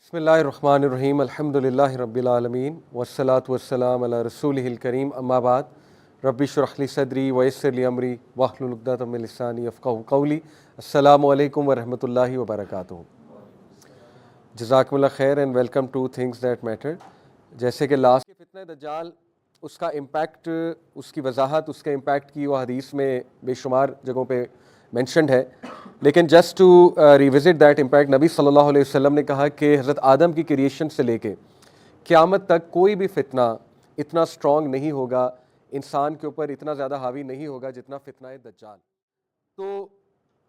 बिस्मिल्लाहिर्रहमानिर्रहीम अल्हम्दुलिल्लाहि रब्बिल आलमीन वस्सलातु वस्सलाम अला रसूलिहिल करीम अम्मा बाद रब्बि इश्रह ली सदरी व यस्सिर ली अमरी वहलुल उक़दतम मिन लिसानी यफ़क़हू क़ौली। अस्सलामु अलैकुम व रहमतुल्लाहि व बरकातुहू। जज़ाकुमुल्लाह खैर and welcome two things that matter. जैसे कि लास्ट फितना दज्जाल, उसका इम्पैक्ट, उसकी वजाहत, उसके इम्पैक्ट की वो हदीस में बेशुमार जगहों पे मेंशन्ड है, लेकिन just to revisit that impact, नबी सल्लल्लाहु अलैहि वसल्लम ने कहा कि हज़रत आदम की क्रिएशन से लेके क़यामत तक कोई भी फितना इतना स्ट्रॉन्ग नहीं होगा, इंसान के ऊपर इतना ज़्यादा हावी नहीं होगा जितना फितना दज्जाल। तो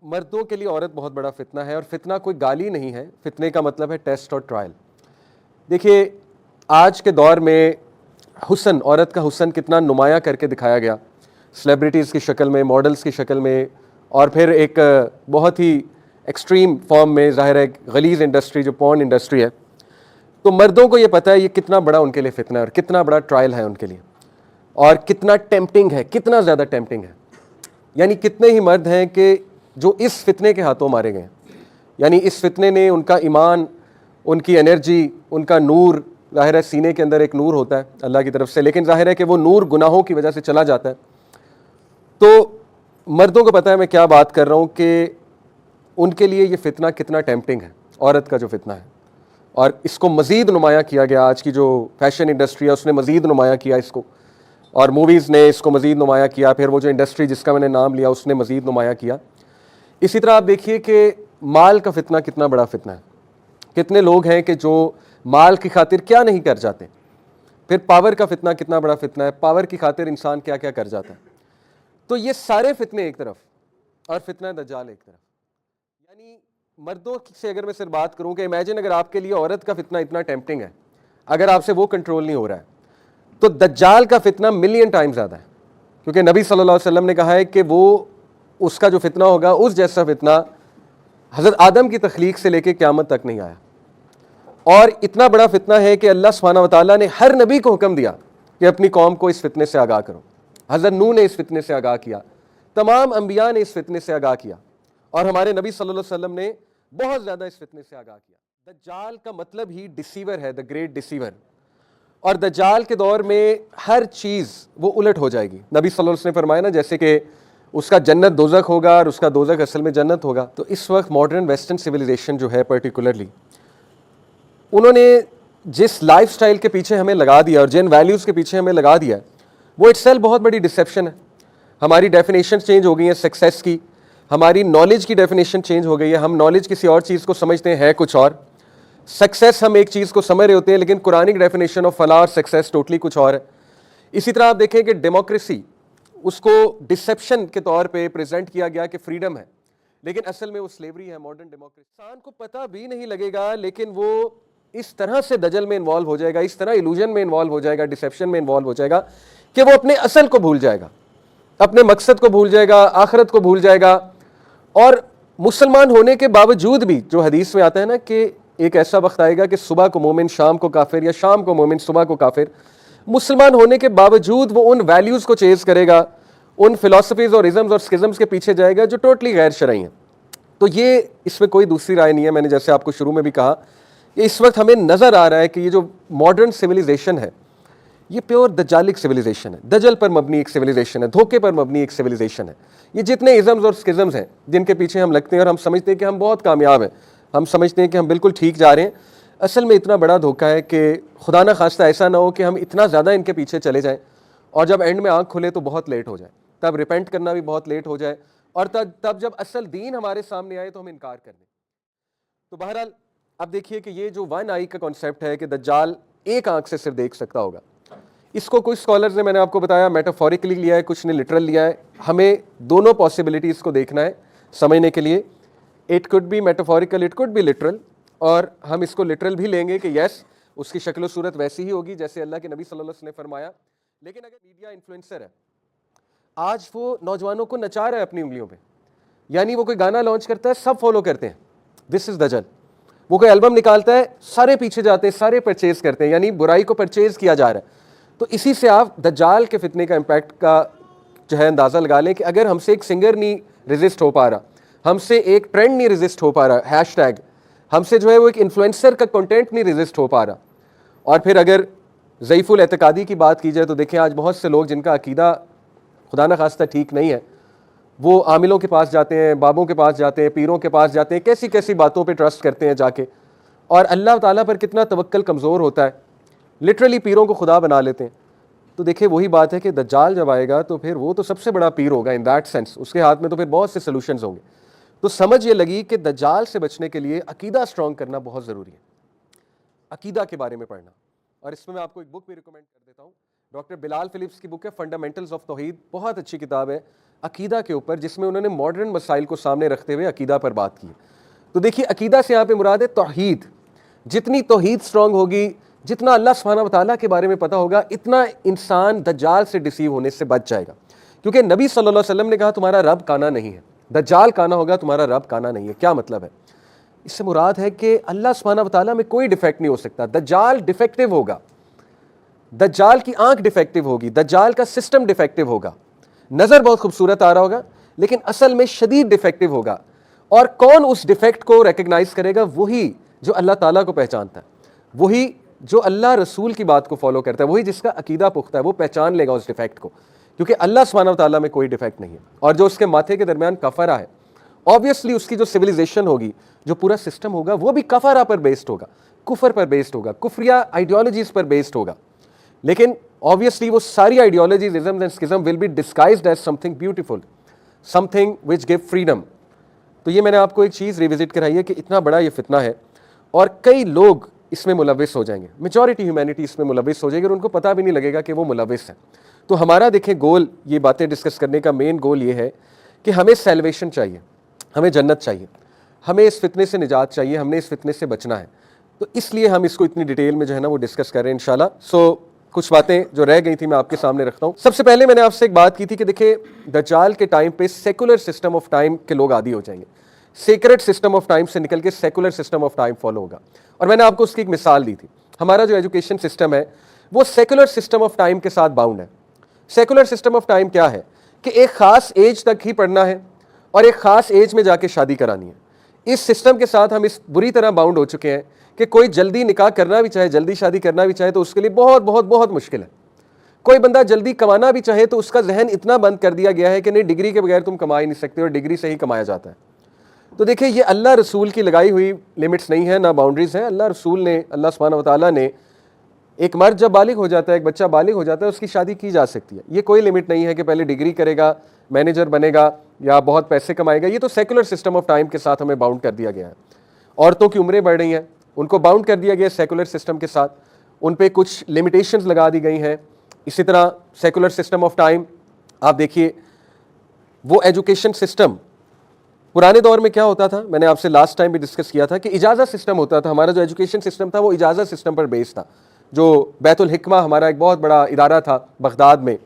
मर्दों के लिए औरत बहुत बड़ा फितना है, और फितना कोई गाली नहीं है, फितने का मतलब है टेस्ट और ट्रायल। देखिए, आज के दौर में हुस्न, औरत का हुस्न कितना नुमाया करके दिखाया गया, सेलिब्रिटीज़ की शक्ल में, मॉडल्स की शक्ल में, और फिर एक बहुत ही एक्सट्रीम फॉर्म में, ज़ाहिर है गलीज़ इंडस्ट्री जो पॉर्न इंडस्ट्री है। तो मर्दों को ये पता है ये कितना बड़ा उनके लिए फितना है और कितना बड़ा ट्रायल है उनके लिए, और कितना टेम्पटिंग है, कितना ज़्यादा टेम्पटिंग है। यानी कितने ही मर्द हैं कि जो इस फितने के हाथों मारे गए, यानी इस फितने ने उनका ईमान, उनकी एनर्जी, उनका नूर, ज़ाहिर है सीने के अंदर एक नूर होता है अल्लाह की तरफ से, लेकिन ज़ाहिर है कि वो नूर गुनाहों की वजह से चला जाता है। तो मर्दों को पता है मैं क्या बात कर रहा हूँ कि उनके लिए ये फितना कितना टेम्पटिंग है, औरत का जो फितना है। और इसको मज़ीद नुमाया किया गया, आज की जो फैशन इंडस्ट्री है उसने मज़ीद नुमाया किया इसको, और मूवीज़ ने इसको मज़ीद नुमाया किया, फिर वो जो इंडस्ट्री जिसका मैंने नाम लिया उसने मज़ीद नुमाया किया। इसी तरह आप देखिए कि माल का फितना कितना बड़ा फितना है। कितने लोग हैं कि जो माल की खातिर क्या नहीं कर जाते। फिर पावर का फितना कितना बड़ा फितना है, पावर की खातिर इंसान क्या क्या कर जाता है। तो ये सारे फितने एक तरफ और फितना दज्जाल एक तरफ। यानी मर्दों से अगर मैं सिर्फ बात करूं कि इमेजिन अगर आपके लिए औरत का फितना इतना टेम्पटिंग है, अगर आपसे वो कंट्रोल नहीं हो रहा है, तो दज्जाल का फितना मिलियन टाइम ज़्यादा है। क्योंकि नबी सल्लल्लाहु अलैहि वसल्लम ने कहा है कि वो उसका जो फितना होगा उस जैसा फितना हज़रत आदम की तख्लीक से लेकर क़यामत तक नहीं आया। और इतना बड़ा फितना है कि अल्लाह सुब्हानहू व तआला ने हर नबी को हुक्म दिया कि अपनी कौम को इस फितने से आगाह करो। हज़रत नूह ने इस फितने से आगाह किया, तमाम अंबिया ने इस फितने से आगाह किया, और हमारे नबी सल्लल्लाहु अलैहि वसल्लम ने बहुत ज़्यादा इस फितने से आगाह किया। दज्जाल का मतलब ही डिसीवर है, द ग्रेट डिसीवर। और दज्जाल के दौर में हर चीज़ वो उलट हो जाएगी। नबी सल्लल्लाहु अलैहि वसल्लम ने फरमाया ना, जैसे कि उसका जन्नत दोज़ख होगा और उसका दोज़ख असल में जन्नत होगा। तो इस वक्त मॉडर्न वेस्टर्न सिविलाइजेशन जो है पर्टिकुलरली, उन्होंने जिस लाइफस्टाइल के पीछे हमें लगा दिया और जिन वैल्यूज़ के पीछे हमें लगा दिया, वो इटसेल्फ बहुत बड़ी डिसेप्शन है। हमारी डेफिनेशन चेंज हो गई है सक्सेस की, हमारी नॉलेज की डेफिनेशन चेंज हो गई है। हम नॉलेज किसी और चीज़ को समझते हैं कुछ और, सक्सेस हम एक चीज़ को समझ रहे होते हैं, लेकिन कुरानिक डेफिनेशन ऑफ फलाह और सक्सेस टोटली कुछ और है। इसी तरह आप देखें कि डेमोक्रेसी, उसको डिसेप्शन के तौर पे प्रेजेंट किया गया कि फ्रीडम है, लेकिन असल में वो स्लेवरी है, मॉडर्न डेमोक्रेसी। इंसान को पता भी नहीं लगेगा, लेकिन वो इस तरह से दजल में इन्वॉल्व हो जाएगा, इस तरह इल्यूजन में इन्वॉल्व हो जाएगा, डिसेप्शन में इन्वॉल्व हो जाएगा कि वो अपने असल को भूल जाएगा, अपने मकसद को भूल जाएगा, आखिरत को भूल जाएगा। और मुसलमान होने के बावजूद भी, जो हदीस में आता है ना कि एक ऐसा वक्त आएगा कि सुबह को मोमिन शाम को काफिर, या शाम को मोमिन सुबह को काफिर, मुसलमान होने के बावजूद वो उन वैल्यूज़ को चेज़ करेगा, उन फिलॉसफीज़ और इज़म्स और स्किज़म्स के पीछे जाएगा जो टोटली गैर शरई हैं। तो ये, इसमें कोई दूसरी राय नहीं है। मैंने जैसे आपको शुरू में भी कहा कि इस वक्त हमें नज़र आ रहा है कि ये जो मॉडर्न सिविलाइजेशन है, ये प्योर दज्जालिक सिविलाइजेशन है, दजल पर मबनी एक सिविलाइजेशन है, धोखे पर मबनी एक सिविलाइजेशन है। ये जितने इज़म्स और स्किज़म्स हैं जिनके पीछे हम लगते हैं और हम समझते हैं कि हम बहुत कामयाब हैं, हम समझते हैं कि हम बिल्कुल ठीक जा रहे हैं, असल में इतना बड़ा धोखा है कि खुदा ना खास्ता ऐसा ना हो कि हम इतना ज़्यादा इनके पीछे चले जाएं और जब एंड में आँख खुले तो बहुत लेट हो जाए, तब रिपेंट करना भी बहुत लेट हो जाए, और तब जब असल दीन हमारे सामने आए तो हम इनकार कर दें। तो बहरहाल अब देखिए कि ये जो वन आई का कॉन्सेप्ट है कि दज्जाल एक आंख से सिर्फ देख सकता होगा, इसको कुछ स्कॉलर्स ने, मैंने आपको बताया, मेटाफोरिकली लिया है, कुछ ने लिटरल लिया है। हमें दोनों पॉसिबिलिटीज़ को देखना है समझने के लिए। It could be metaphorical, it could be literal, और हम इसको लिटरल भी लेंगे कि यस, उसकी शक्ल सूरत वैसी ही होगी जैसे अल्लाह के नबी सल्लल्लाहु अलैहि वसल्लम ने फरमाया। लेकिन अगर मीडिया इन्फ्लुएंसर है, आज वो नौजवानों को नचा रहा है अपनी उंगलियों पे, यानी वो कोई गाना लॉन्च करता है, सब फॉलो करते हैं, दिस इज़ दजल। वो कोई एल्बम निकालता है, सारे पीछे जाते हैं, सारे परचेज करते हैं, यानी बुराई को परचेज किया जा रहा है। तो इसी से आप दज्जाल के फितने का इम्पैक्ट का जो है अंदाज़ा लगा लें कि अगर हमसे एक सिंगर नहीं रेजिस्ट हो पा रहा, हमसे एक ट्रेंड नहीं रेजिस्ट हो पा रहा, हैशटैग, हमसे जो है वो एक इन्फ्लुएंसर का कंटेंट नहीं रेजिस्ट हो पा रहा। और फिर अगर ज़ईफ़ुल एतकादी की बात की जाए तो देखें आज बहुत से लोग जिनका अकीदा खुदा न खास्ता ठीक नहीं है, वो आमिलों के पास जाते हैं, बाबों के पास जाते हैं, पीरों के पास जाते हैं, कैसी कैसी बातों पे ट्रस्ट करते हैं जाके, और अल्लाह ताला पर कितना तवक्कल कमज़ोर होता है, लिटरली पीरों को खुदा बना लेते हैं। तो देखिए वही बात है कि दज्जाल जब आएगा तो फिर वो तो सबसे बड़ा पीर होगा इन दैट सेंस, उसके हाथ में तो फिर बहुत से सॉल्यूशंस होंगे। तो समझ ये लगी कि दज्जाल से बचने के लिए अकीदा स्ट्रॉन्ग करना बहुत ज़रूरी है, अकीदा के बारे में पढ़ना। और इसमें मैं आपको एक बुक भी रिकमेंड कर देता हूँ, डॉक्टर बिलाल फिलिप्स की बुक है फंडामेंटल्स ऑफ तौहीद, बहुत अच्छी किताब है अकीदा के ऊपर, जिसमें उन्होंने मॉडर्न मसाइल को सामने रखते हुए अकीदा पर बात की। तो देखिए अकीदा से यहाँ पे मुराद है तौहीद। जितनी तौहीद स्ट्रॉन्ग होगी, जितना अल्लाह सुब्हानहू व तआला के बारे में पता होगा, इतना इंसान दज्जाल से डिसीव होने से बच जाएगा। क्योंकि नबी सल्लल्लाहु अलैहि वसल्लम ने कहा तुम्हारा रब काना नहीं है, दज्जाल काना होगा, तुम्हारा रब काना नहीं है। क्या मतलब है? इससे मुराद है कि अल्लाह सुब्हानहू व तआला में कोई डिफेक्ट नहीं हो सकता, दज्जाल डिफेक्टिव होगा, दज्जाल की आंख डिफेक्टिव होगी, दज्जाल का सिस्टम डिफेक्टिव होगा, नज़र बहुत खूबसूरत आ रहा होगा लेकिन असल में शदीद डिफेक्टिव होगा। और कौन उस डिफेक्ट को रिकग्नाइज करेगा? वही जो अल्लाह ताला को पहचानता है, वही जो अल्लाह रसूल की बात को फॉलो करता है, वही जिसका अकीदा पुख्ता है, वो पहचान लेगा उस डिफेक्ट को, क्योंकि अल्लाह सुब्हानहू व तआला में कोई डिफेक्ट नहीं है। और जो उसके माथे के दरमियान कफरा है, ऑब्वियसली उसकी जो सिविलाइजेशन होगी, जो पूरा सिस्टम होगा, वो भी कफरा पर बेस्ड होगा, कुफर पर बेस्ड होगा, कुफरिया आइडियोलॉजीज पर बेस्ड होगा। लेकिन ऑब्वियसली वो सारी ideologies, ism and schism will be disguised as something beautiful, something which give freedom. तो ये मैंने आपको एक चीज़ रिविजिट कराई है कि इतना बड़ा ये फितना है और कई लोग इसमें मुलविस हो जाएंगे, मेजॉरिटी ह्यूमैनिटी इसमें मुलविस हो जाएगी और उनको पता भी नहीं लगेगा कि वो मुलविस है। तो हमारा देखें गोल, ये बातें डिस्कस करने का मेन गोल ये है कि हमें सैल्वेशन चाहिए, हमें जन्नत चाहिए, हमें इस फितने से निजात चाहिए, हमने इस फितने से बचना है। तो इसलिए हम इसको इतनी डिटेल में जो है ना वो डिस्कस करें इंशाल्लाह। सो कुछ बातें जो रह गई थी मैं आपके सामने रखता हूँ। सबसे पहले मैंने आपसे एक बात की थी कि देखिए दज्जाल के टाइम पे सेकुलर सिस्टम ऑफ टाइम के लोग आदी हो जाएंगे, सेक्रेट सिस्टम ऑफ टाइम से निकल के secular system of time follow होगा। और मैंने आपको उसकी एक मिसाल दी थी, हमारा जो एजुकेशन सिस्टम है वो सेकुलर सिस्टम ऑफ टाइम के साथ बाउंड है। सेकुलर सिस्टम ऑफ टाइम क्या है कि एक खास एज तक ही पढ़ना है और एक खास एज में जाके शादी करानी है। इस सिस्टम के साथ हम इस बुरी तरह बाउंड हो चुके हैं कि कोई जल्दी निकाह करना भी चाहे, जल्दी शादी करना भी चाहे तो उसके लिए बहुत बहुत बहुत मुश्किल है। कोई बंदा जल्दी कमाना भी चाहे तो उसका जहन इतना बंद कर दिया गया है कि नहीं, डिग्री के बगैर तुम कमा ही नहीं सकते और डिग्री से ही कमाया जाता है। तो देखिए ये अल्लाह रसूल की लगाई हुई लिमिट्स नहीं है, ना बाउंड्रीज हैं। अल्लाह रसूल ने, अल्लाह सुब्हानहू व तआला ने, एक मर्द जब बालिग हो जाता है, एक बच्चा बालिग हो जाता है, उसकी शादी की जा सकती है। ये कोई लिमिट नहीं है कि पहले डिग्री करेगा, मैनेजर बनेगा या बहुत पैसे कमाएगा। ये तो सेकुलर सिस्टम ऑफ टाइम के साथ हमें बाउंड कर दिया गया है। औरतों की उम्रें बढ़ रही हैं, उनको बाउंड कर दिया गया सेकुलर सिस्टम के साथ, उन पे कुछ लिमिटेशंस लगा दी गई हैं। इसी तरह सेकुलर सिस्टम ऑफ टाइम आप देखिए, वो एजुकेशन सिस्टम पुराने दौर में क्या होता था, मैंने आपसे लास्ट टाइम भी डिस्कस किया था कि इजाज़त सिस्टम होता था। हमारा जो एजुकेशन सिस्टम था वो इजाज़त सिस्टम पर बेस्ड था। जो बैतुल हिकमा हमारा एक बहुत बड़ा इदारा था बगदाद में,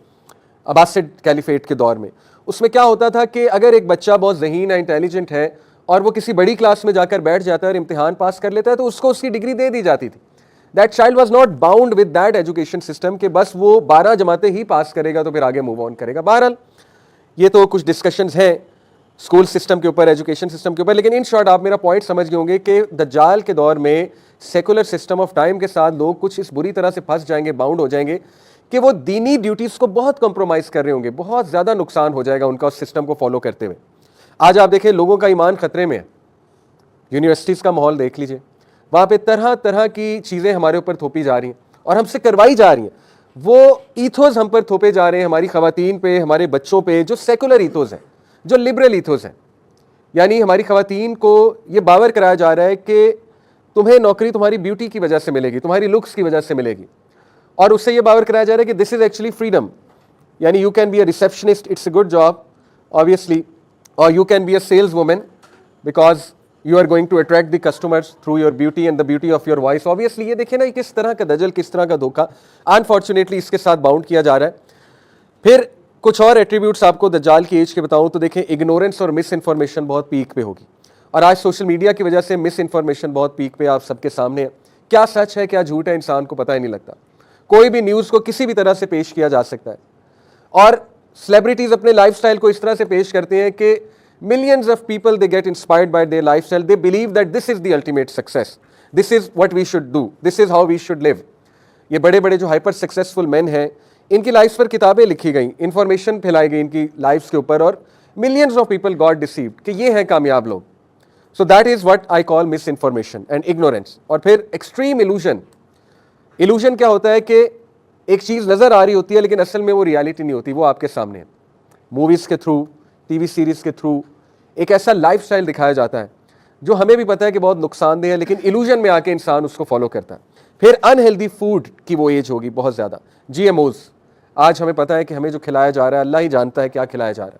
अब्बासिड कैलिफेट के दौर में, उसमें क्या होता था कि अगर एक बच्चा बहुत ज़हीन है, इंटेलिजेंट है और वो किसी बड़ी क्लास में जाकर बैठ जाता है और इम्तिहान पास कर लेता है तो उसको उसकी डिग्री दे दी जाती थी। That child was not bound with that education system कि बस वो 12 जमातें ही पास करेगा तो फिर आगे मूव ऑन करेगा। बहरहाल ये तो कुछ डिस्कशंस हैं स्कूल सिस्टम के ऊपर, एजुकेशन सिस्टम के ऊपर, लेकिन इन शॉर्ट आप मेरा पॉइंट समझ गए होंगे कि दज्जाल के दौर में सेकुलर सिस्टम ऑफ टाइम के साथ लोग कुछ इस बुरी तरह से फंस जाएंगे, बाउंड हो जाएंगे कि वो दीनी ड्यूटीज़ को बहुत कंप्रोमाइज़ कर रहे होंगे, बहुत ज़्यादा नुकसान हो जाएगा उनका उस सिस्टम को फॉलो करते हुए। आज आप देखें लोगों का ईमान ख़तरे में है। यूनिवर्सिटीज़ का माहौल देख लीजिए, वहाँ पे तरह तरह की चीज़ें हमारे ऊपर थोपी जा रही हैं और हमसे करवाई जा रही हैं। वो ईथोज़ हम पर थोपे जा रहे हैं, हमारी ख़वातीन पे, हमारे बच्चों पे, जो सेकुलर ईथोज़ हैं, जो लिबरल ईथोज़ हैं। यानी हमारी ख़वातीन को ये बावर कराया जा रहा है कि तुम्हें नौकरी तुम्हारी ब्यूटी की वजह से मिलेगी, तुम्हारी लुक्स की वजह से मिलेगी, और उससे ये बावर कराया जा रहा है कि दिस इज़ एक्चुअली फ्रीडम। यानी you can be a receptionist, it's a good job obviously, और you can be a sales women because you are going to attract the customers through your beauty and the beauty of your voice. Obviously ये देखिए ना किस तरह का दजल, किस तरह का धोखा अनफॉर्चुनेटली इसके साथ बाउंड किया जा रहा है। फिर कुछ और एट्रीब्यूट्स आपको दज्जाल की एज के बताऊं तो देखें, इग्नोरेंस और मिस इन्फॉर्मेशन बहुत पीक पे होगी, और आज सोशल मीडिया की वजह से मिस इन्फॉर्मेशन बहुत पीक पे आप सबके सामने है। क्या सच है क्या झूठ है इंसान को पता ही नहीं लगता। कोई भी न्यूज़ को किसी भी तरह से पेश किया जा सकता है, और सेलिब्रिटीज़ अपने लाइफस्टाइल को इस तरह से पेश करते हैं कि Millions of people, they get inspired by their lifestyle. They believe that this is the ultimate success. This is what we should do. This is how we should live. ये बड़े बड़े जो हाइपर सक्सेसफुल मैन हैं, इनकी lives पर किताबें लिखी गई, इंफॉर्मेशन फैलाई गई इनकी लाइफ्स के ऊपर, और millions of people got deceived कि ये हैं कामयाब लोग. So that is what I call miss information and ignorance. और फिर एक्सट्रीम इल्यूजन. इल्यूजन क्या होता है कि एक चीज़ नज़र आ रही होती है लेकिन असल में वो रियलिटी नहीं होती, वो आपके सामने है. मूवीज़ के थ्रू, टीवी सीरीज़ के थ्रू एक ऐसा लाइफस्टाइल दिखाया जाता है जो हमें भी पता है कि बहुत नुकसानदेह है, लेकिन इल्यूजन में आके इंसान उसको फॉलो करता है. फिर अनहेल्दी फूड की वो एज होगी बहुत ज़्यादा. GMOs, आज हमें पता है कि हमें जो खिलाया जा रहा है अल्लाह ही जानता है क्या खिलाया जा रहा है.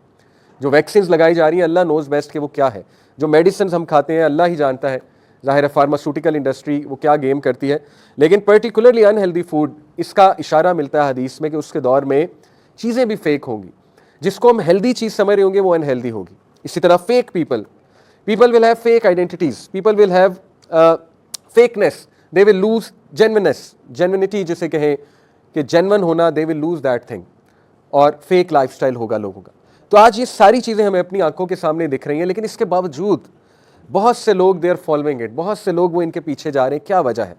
जो वैक्सीन लगाई जा रही है अल्लाह नोज़ बेस्ट कि वो क्या है. जो मेडिसिन हम खाते हैं अल्लाह ही जानता है. ज़ाहिर है फार्मास्यूटिकल इंडस्ट्री वो क्या गेम करती है, लेकिन पर्टिकुलरली अनहेल्दी फूड, इसका इशारा मिलता है हदीस में कि उसके दौर में चीज़ें भी फेक होंगी. जिसको हम हेल्दी चीज़ समझ रहे होंगे वो अनहेल्दी होगी. इसी तरह fake people will have fake identities, people will have fakeness, they will lose genuinity जिसे कहें कि जेन्युइन होना, they will lose that thing, और फेक लाइफस्टाइल होगा लोगों का. तो आज ये सारी चीज़ें हमें अपनी आंखों के सामने दिख रही हैं, लेकिन इसके बावजूद बहुत से लोग दे आर फॉलोइंग इट, बहुत से लोग वो इनके पीछे जा रहे हैं. क्या वजह है?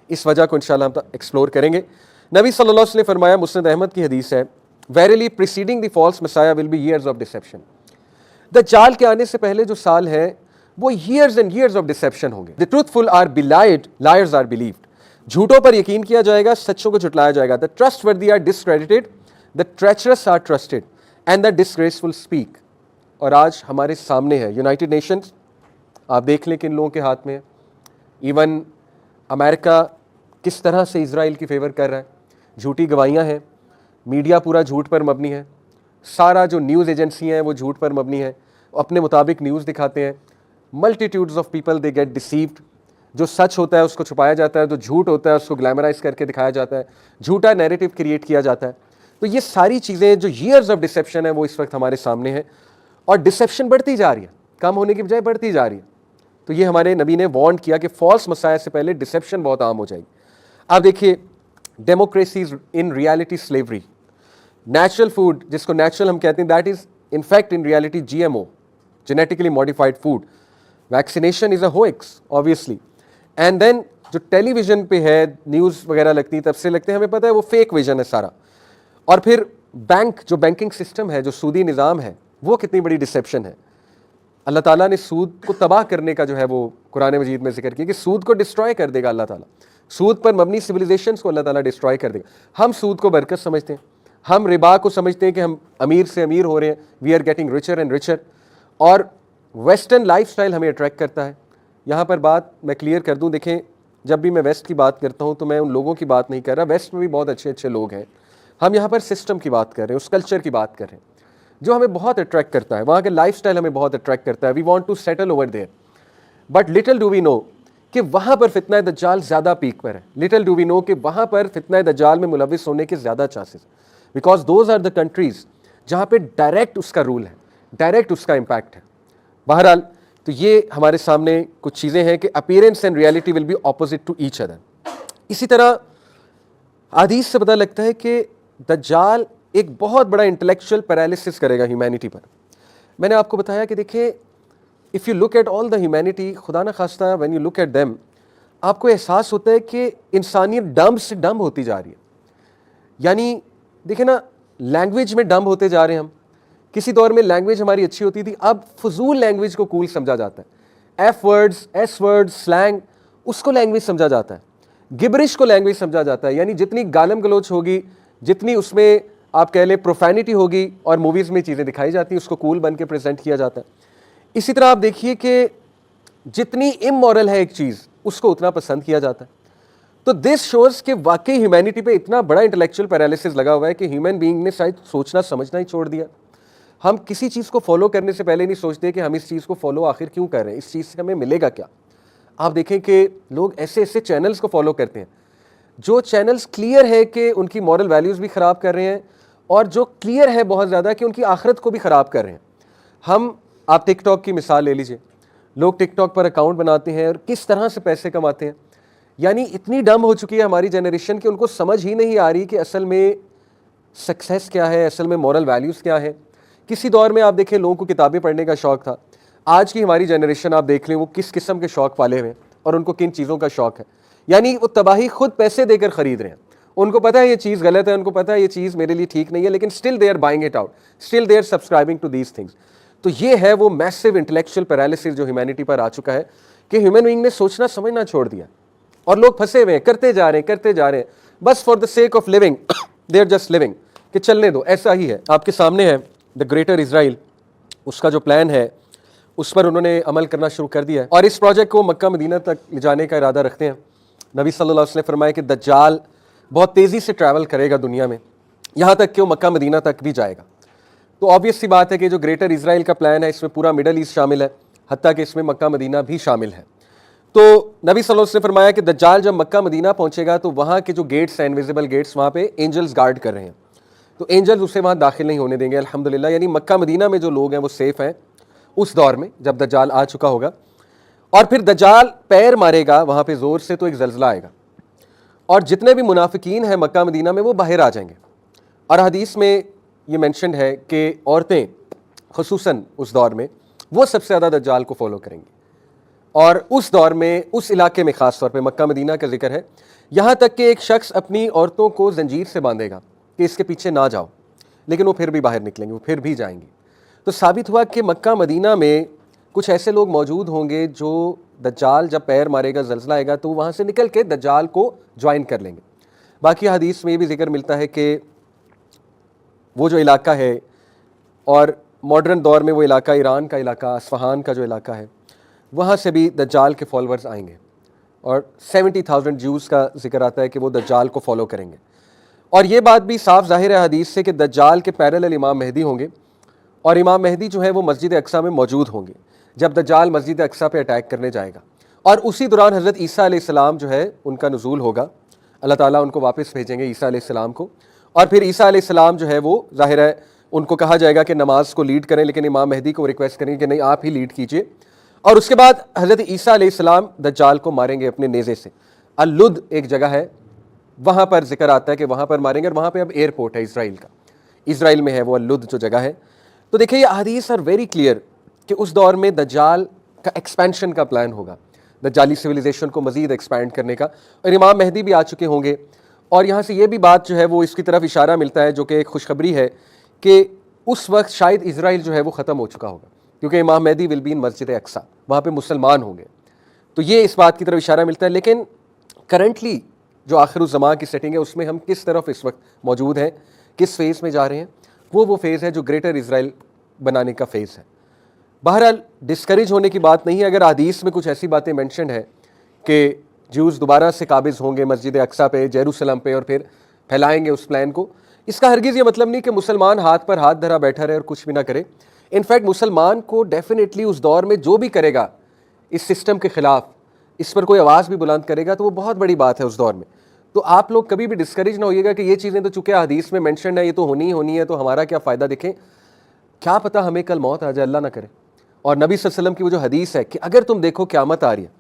इस वजह को इंशाल्लाह हम एक्सप्लोर करेंगे. नबी सल्लल्लाहु अलैहि वसल्लम ने फरमाया, मुस्नद अहमद की हदीस है, verily preceding the false messiah will be years of deception. दज्जाल के आने से पहले जो साल है वो years and years of deception होंगे. The truthful are belied, liars are believed. झूठों पर यकीन किया जाएगा, सच्चों को झुटलाया जाएगा. The trustworthy are discredited, the treacherous are trusted and the disgraceful speak. और आज हमारे सामने है यूनाइटेड नेशंस, आप देख लें किन लोगों के हाथ में है. इवन अमेरिका किस तरह से इजराइल की फेवर कर रहा है. झूठी गवाहियाँ हैं, मीडिया पूरा झूठ पर मबनी है, सारा जो न्यूज़ एजेंसी हैं वो झूठ पर मबनी है, अपने मुताबिक न्यूज़ दिखाते हैं. Multitudes of people they get deceived. जो सच होता है उसको छुपाया जाता है, जो झूठ होता है उसको ग्लैमराइज करके दिखाया जाता है, झूठा नैरेटिव क्रिएट किया जाता है. तो ये सारी चीज़ें जो ईयर्स ऑफ डिसेप्शन है वो इस वक्त हमारे सामने है, और डिसेप्शन बढ़ती जा रही है, कम होने की बजाय बढ़ती जा रही है. तो ये हमारे नबी ने वार्न किया कि फॉल्स मसाया से पहले डिसेप्शन बहुत आम हो जाएगी. आप देखिए, democracies in reality slavery. Natural food, जिसको नेचुरल हम कहते हैं, that is in fact in reality GMO, genetically modified food. Vaccination is a hoax obviously. And then जो टेलीविजन पे है, न्यूज़ वगैरह लगती है, तब से लगते हैं हमें पता है वो फेक विजन है सारा. और फिर बैंक, जो बैंकिंग सिस्टम है, जो सूदी निज़ाम है, वो कितनी बड़ी डिसेप्शन है. अल्लाह ताला ने सूद को तबाह करने का जो है वो कुरान मजीद में जिक्र किया कि सूद को डिस्ट्रॉय कर देगा अल्लाह ताला. सूद पर मबनी सिविलाइजेशंस को अल्लाह ताला डिस्ट्रॉय कर देगा. हम सूद को बरकत समझते हैं, हम रिबा को समझते हैं कि हम अमीर से अमीर हो रहे हैं, we are getting richer and richer, और वेस्टर्न लाइफस्टाइल हमें अट्रैक्ट करता है. यहाँ पर बात मैं क्लियर कर दूँ, देखें, जब भी मैं वेस्ट की बात करता हूँ तो मैं उन लोगों की बात नहीं कर रहा. वेस्ट में भी बहुत अच्छे अच्छे लोग हैं. हम यहाँ पर सिस्टम की बात कर रहे हैं, उस कल्चर की बात कर रहे हैं जो हमें बहुत अट्रैक्ट करता है. वहाँ के लाइफस्टाइल हमें बहुत अट्रैक्ट करता है. We want to settle over there. But little do we know कि वहाँ पर फितना दज्जाल ज़्यादा पीक पर है. लिटिल डू वी नो कि वहाँ पर फितना दज्जाल में मुलविस होने के ज़्यादा chances, because those are the countries जहाँ पे डायरेक्ट उसका रूल है, डायरेक्ट उसका इम्पैक्ट है. बहरहाल, तो ये हमारे सामने कुछ चीज़ें हैं कि appearance and reality will be opposite to each other. इसी तरह हदीस से पता लगता है कि दज्जाल एक बहुत बड़ा इंटेलेक्चुअल पैरालिसिस करेगा ह्यूमैनिटी पर. मैंने आपको बताया कि देखिए, if you look at all the humanity, खुदा न खास्ता when you look at them, आपको एहसास होता है कि इंसानियत डम्ब से डम्ब होती जा रही है. यानी देखिए ना, लैंग्वेज में डम्ब होते जा रहे हैं हम. किसी दौर में लैंग्वेज हमारी अच्छी होती थी, अब फजूल लैंग्वेज को कूल समझा जाता है. F words, S words, slang, उसको लैंग्वेज समझा जाता है. गिबरिश को लैंग्वेज समझा जाता है. यानी जितनी गालम गलोच होगी, जितनी उसमें आप कह लें प्रोफैनिटी होगी, और मूवीज़ में चीज़ें दिखाई जाती हैं, उसको कूल बन के प्रेजेंट किया जाता है. इसी तरह आप देखिए कि जितनी इमोरल है एक चीज़, उसको उतना पसंद किया जाता है. तो दिस शोज़ कि वाकई ह्यूमैनिटी पे इतना बड़ा इंटेलेक्चुअल पैरालिसिस लगा हुआ है कि ह्यूमन बीइंग ने शायद सोचना समझना ही छोड़ दिया. हम किसी चीज़ को फॉलो करने से पहले नहीं सोचते कि हम इस चीज़ को फॉलो आखिर क्यों कर रहे हैं, इस चीज़ से हमें मिलेगा क्या. आप देखें कि लोग ऐसे ऐसे चैनल्स को फॉलो करते हैं जो चैनल्स क्लियर है कि उनकी मॉरल वैल्यूज़ भी ख़राब कर रहे हैं, और जो क्लियर है बहुत ज़्यादा कि उनकी आखिरत को भी ख़राब कर रहे हैं. आप टिकटॉक की मिसाल ले लीजिए. लोग टिकटॉक पर अकाउंट बनाते हैं और किस तरह से पैसे कमाते हैं. यानी इतनी डम हो चुकी है हमारी जनरेशन कि उनको समझ ही नहीं आ रही कि असल में सक्सेस क्या है, असल में मॉरल वैल्यूज़ क्या है. किसी दौर में आप देखें लोगों को किताबें पढ़ने का शौक़ था, आज की हमारी जनरेशन आप देख लें वो किस किस्म के शौक़ वाले हुए हैं और उनको किन चीज़ों का शौक़ है। यानी वो तबाही खुद पैसे देकर ख़रीद रहे हैं, उनको पता है ये चीज़ गलत है, उनको पता है ये चीज़ मेरे लिए ठीक नहीं है, लेकिन still they are buying it out, still they are subscribing to these things. तो ये है वो मैसिव इंटेलेक्चुअल पैरालिसिस जो ह्यूमैनिटी पर आ चुका है कि ह्यूमन बीइंग ने सोचना समझना छोड़ दिया और लोग फंसे हुए हैं, करते जा रहे हैं बस for the sake of living, they are just living कि चलने दो। ऐसा ही है, आपके सामने है द ग्रेटर इजराइल, उसका जो प्लान है उस पर उन्होंने अमल करना शुरू कर दिया है और इस प्रोजेक्ट को मक्का मदीना तक ले जाने का इरादा रखते हैं। नबी सल्लल्लाहु अलैहि वसल्लम ने फरमाया कि दज्जाल बहुत तेज़ी से ट्रैवल करेगा दुनिया में, यहाँ तक कि वो मक्का मदीना तक भी जाएगा। तो ऑब्वियस सी बात है कि जो ग्रेटर इजराइल का प्लान है इसमें पूरा मिडल ईस्ट शामिल है, हत्ता कि इसमें मक्का मदीना भी शामिल है। तो नबी सल्लल्लाहु अलैहि वसल्लम ने फरमाया कि दज्जाल जब मक्का मदीना पहुंचेगा तो वहाँ के जो गेट्स हैं, इनविजिबल गेट्स, वहाँ पे एंजल्स गार्ड कर रहे हैं, तो एंजल्स उसे वहाँ दाखिल नहीं होने देंगे अल्हम्दुलिल्लाह। यानी मक्का मदीना में जो लोग हैं वो सेफ़ हैं उस दौर में जब दज्जाल आ चुका होगा। और फिर दज्जाल पैर मारेगा वहाँ पे ज़ोर से तो एक ज़ल्ज़ला आएगा और जितने भी मुनाफिकीन हैं मक्का मदीना में वो बाहर आ जाएंगे। और हदीस में ये मेंशन है कि औरतें खुसूसन उस दौर में वो सबसे ज़्यादा दज्जाल को फॉलो करेंगी और उस दौर में उस इलाके में ख़ास तौर पे मक्का मदीना का जिक्र है, यहाँ तक कि एक शख्स अपनी औरतों को जंजीर से बांधेगा कि इसके पीछे ना जाओ, लेकिन वो फिर भी बाहर निकलेंगे, वो फिर भी जाएंगे। तो साबित हुआ कि मक्का मदीना में कुछ ऐसे लोग मौजूद होंगे जो दज्जाल जब पैर मारेगा, ज़ल्ज़ला आएगा, तो वहाँ से निकल के दज्जाल को ज्वाइन कर लेंगे। बाकी हदीस में ये भी जिक्र मिलता है कि वो जो इलाका है और मॉडर्न दौर में वो इलाका ईरान का इलाका, अस्फ़हान का जो इलाका है, वहाँ से भी दज्जाल के फॉलोअर्स आएंगे और 70,000 ज्यूज़ का जिक्र आता है कि वो दज्जाल को फॉलो करेंगे। और ये बात भी साफ ज़ाहिर है हदीस से कि दज्जाल के पैरेलल इमाम मेहदी होंगे और इमाम मेहदी जो है वो मस्जिद अक्सा में मौजूद होंगे जब दज्जाल मस्जिद अक्सा पे अटैक करने जाएगा। और उसी दौरान हज़रत ईसा अलैहिस्सलाम जो है उनका नुज़ूल होगा, अल्लाह ताला उनको वापस भेजेंगे ईसा अलैहिस्सलाम को, और फिर ईसा अलैहिस्सलाम जो है वो ज़ाहिर है उनको कहा जाएगा कि नमाज को लीड करें, लेकिन इमाम मेहदी को रिक्वेस्ट करेंगे कि नहीं आप ही लीड कीजिए। और उसके बाद हज़रत ईसा अलैहिस्सलाम दज्जाल को मारेंगे अपने नेज़े से। अल-लुद एक जगह है, वहाँ पर जिक्र आता है कि वहाँ पर मारेंगे और वहाँ पे अब एयरपोर्ट है इसराइल का, इसराइल में है वो अल-लुद जो जगह है। तो देखिए ये अहादीस आर वेरी क्लियर कि उस दौर में दज्जाल का एक्सपेंशन का प्लान होगा, दज्जाली सिविलाइजेशन को मज़ीद एक्सपैंड करने का, और इमाम मेहदी भी आ चुके होंगे। और यहाँ से ये भी बात जो है वो इसकी तरफ इशारा मिलता है जो कि एक खुशखबरी है कि उस वक्त शायद इसराइल जो है वो ख़त्म हो चुका होगा, क्योंकि इमाम मेहदी विल बी इन मस्जिद अक्सा, वहाँ पे मुसलमान होंगे। तो ये इस बात की तरफ इशारा मिलता है। लेकिन करंटली जो आखिरुज़्ज़मां की सेटिंग है उसमें हम किस तरफ इस वक्त मौजूद हैं, किस फेज़ में जा रहे हैं, वो फेज़ है जो ग्रेटर इसराइल बनाने का फेज़ है। बहरहाल डिस्करेज होने की बात नहीं है अगर हदीस में कुछ ऐसी बातें मेंशन है कि ज्यूज़ दोबारा से काबिज़ होंगे मस्जिद अक्सा पे, जेरूसलम पे, और फिर फैलाएंगे उस प्लान को। इसका हरगिज़ ये मतलब नहीं कि मुसलमान हाथ पर हाथ धरा बैठा रहे और कुछ भी ना करे। इनफैक्ट मुसलमान को डेफिनेटली उस दौर में जो भी करेगा इस सिस्टम के ख़िलाफ़, इस पर कोई आवाज़ भी बुलंद करेगा तो वो बहुत बड़ी बात है उस दौर में। तो आप लोग कभी भी डिस्करेज ना होइएगा कि ये चीज़ें तो चूँकि हदीस में मेंशन है, ये तो होनी ही होनी है, तो हमारा क्या फ़ायदा। देखें, क्या पता हमें कल मौत आ जाए, अल्लाह ना करे। और नबी सल्लल्लाहु अलैहि वसल्लम की वो जो हदीस है कि अगर तुम देखो क़यामत आ रही है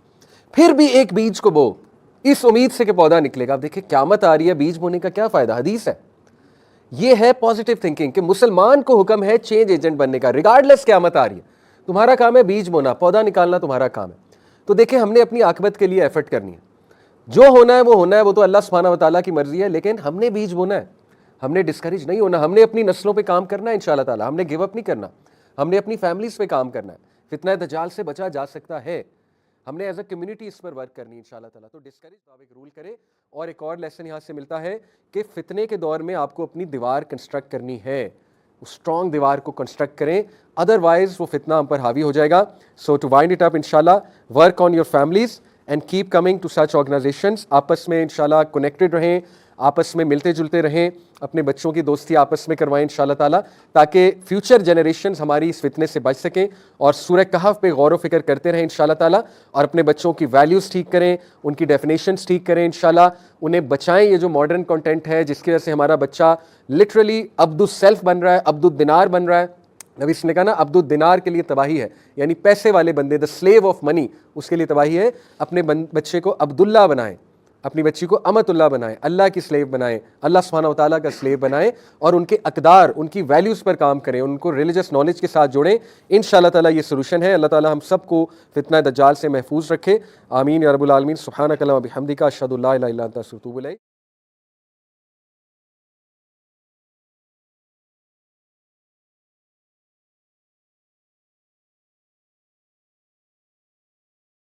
फिर भी एक बीज को बो, इस उम्मीद से कि पौधा निकलेगा। आप देखिए क़यामत आ रही है, बीज बोने का क्या फ़ायदा, हदीस है। ये है पॉजिटिव थिंकिंग कि मुसलमान को हुक्म है चेंज एजेंट बनने का, रिगार्डलेस क़यामत आ रही है। तुम्हारा काम है बीज बोना, पौधा निकालना तुम्हारा काम है। तो देखिए हमने अपनी आक़िबत के लिए एफर्ट करनी है, जो होना है वो होना है, वो तो अल्लाह सुब्हानहू व तआला की मर्ज़ी है, लेकिन हमने बीज बोना है, हमने डिस्करेज नहीं होना, हमने अपनी नस्लों पे काम करना है इंशाअल्लाह ताला, हमने गिव अप नहीं करना, हमने अपनी फैमिलीज़ पे काम करना है। फितना दज्जाल से बचा जा सकता है, हमने एज अ कम्युनिटी इस पर वर्क करनी है इंशाअल्लाह ताला। तो डिस्करेज आप एक रूल करें। और एक और लेसन यहाँ से मिलता है कि फितने के दौर में आपको अपनी दीवार कंस्ट्रक्ट करनी है, उस स्ट्रॉन्ग दीवार को कंस्ट्रक्ट करें, अदरवाइज वो फितना हम पर हावी हो जाएगा। So to wind it up, इंशाल्लाह work on your families and keep coming to such organisations. आपस में इंशाल्लाह कनेक्टेड रहें, आपस में मिलते जुलते रहें, अपने बच्चों की दोस्ती आपस में करवाएं इंशाल्लाह ताला, ताकि फ्यूचर जनरेशंस हमारी इस फितने से बच सकें। और सूरह कहफ पे गौर व फिक्र करते रहें इंशाल्लाह ताला, और अपने बच्चों की वैल्यूज़ ठीक करें, उनकी डेफिनेशंस ठीक करें इंशाल्लाह, उन्हें बचाएं ये जो मॉडर्न कंटेंट है जिसकी वजह से हमारा बच्चा लिटरली अब्दुल सेल्फ बन रहा है, अब्दुल दिनार बन रहा है। नबी ने कहा ना, अब्दुल दिनार के लिए तबाही है, यानी पैसे वाले बंदे, द स्लेव ऑफ मनी, उसके लिए तबाही है। अपने बच्चे को अब्दुल्ला बनाएं, अपनी बच्ची को अमतुल्लाह बनाएं, अल्लाह की स्लेव बनाएं, अल्लाह सुब्हानहू व तआला का स्लेव बनाएं और उनके अक़दार, उनकी वैल्यूज़ पर काम करें, उनको रिलीजियस नॉलेज के साथ जोड़ें। इंशाअल्लाह ताला ये सॉल्यूशन है। अल्लाह ताला हम सबको फितना दज्जाल से महफूज रखे। आमीन या रब्बुल आलमीन। सुब्हानक अल्लाहुम्मा व बिहम्दिका अशहदु अल्ला इलाहा इल्ला अंता अस्तगफिरुका व अतूबु इलैक।